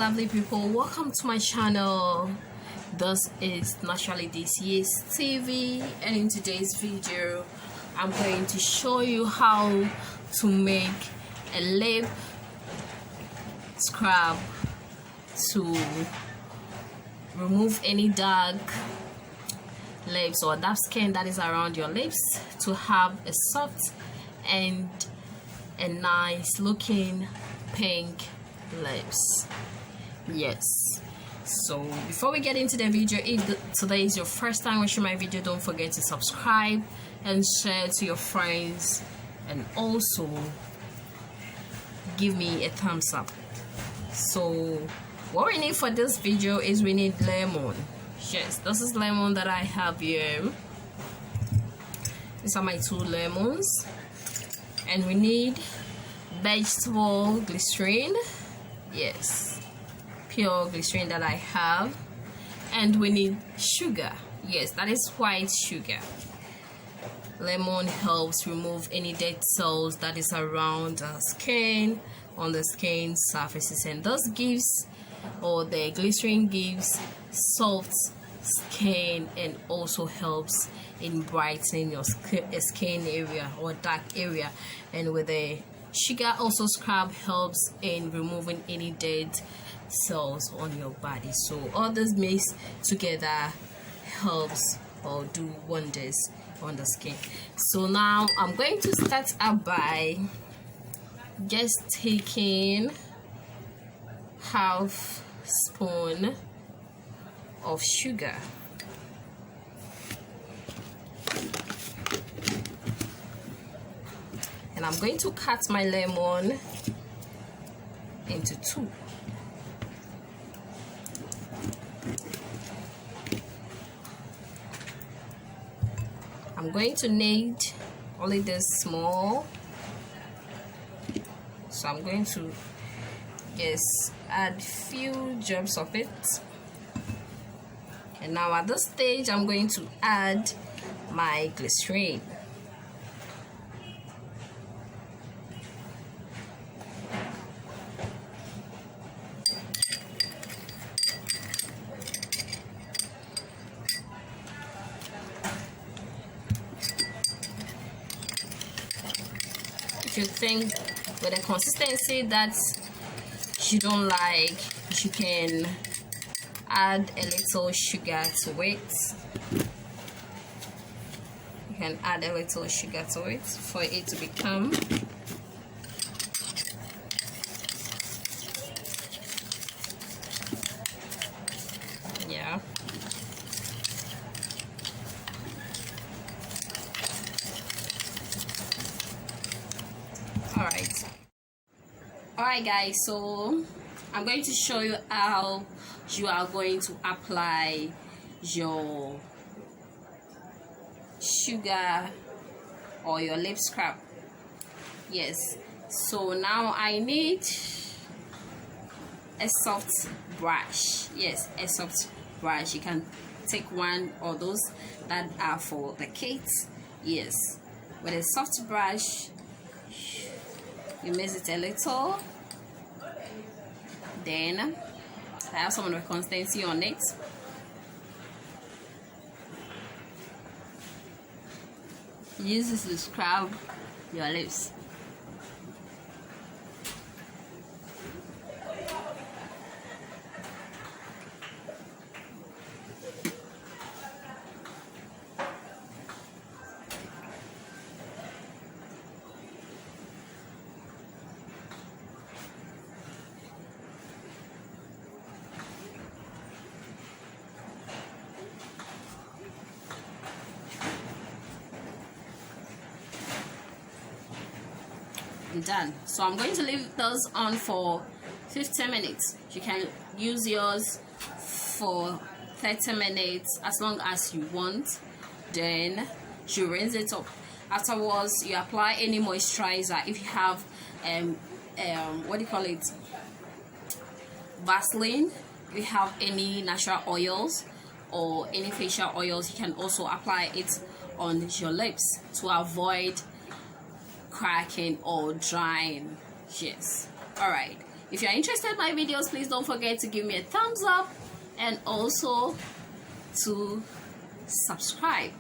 lovely people, welcome to my channel. This is Naturally This Year's TV, and in today's video I'm going to show you how to make a lip scrub to remove any dark lips or dark skin that is around your lips, to have a soft and a nice looking pink lips. Yes, so before we get into the video, if today is your first time watching my video, don't forget to subscribe and share to your friends, and also give me a thumbs up. So what we need for this video is we need lemon. Yes, this is lemon that I have here. These are my 2 lemons. And we need vegetable glycerin. Yes, pure glycerin that I have. And we need sugar. Yes, that is white sugar. Lemon helps remove any dead cells that is around the skin, on the skin surfaces, and this gives, or the glycerin gives, soft skin and also helps in brightening your skin area or dark area. And with the sugar, also scrub helps in removing any dead cells on your body. So all this mixed together helps or do wonders on the skin. So now I'm going to start out by just taking half spoon of sugar, and I'm going to cut my lemon into 2. I'm going to need only this small, so I'm going to just add few drops of it. And now at this stage I'm going to add my glycerin. If you think with a consistency that you don't like, you can add a little sugar to it. You can add a little sugar to it for it to become Alright guys, so I'm going to show you how you are going to apply your sugar or your lip scrub. Yes, so now I need a soft brush. Yes, a soft brush. You can take one or those that are for the kids. Yes, with a soft brush you mix it a little, then I have some of the consistency on it. Use this to scrub your lips. Done. So I'm going to leave those on for 15 minutes. You can use yours for 30 minutes as long as you want. Then you rinse it up. Afterwards you apply any moisturizer. If you have what do you call it, Vaseline, if you have any natural oils or any facial oils, you can also apply it on your lips to avoid cracking or drying. Yes. All right, If you're interested in my videos, please don't forget to give me a thumbs up and also to subscribe.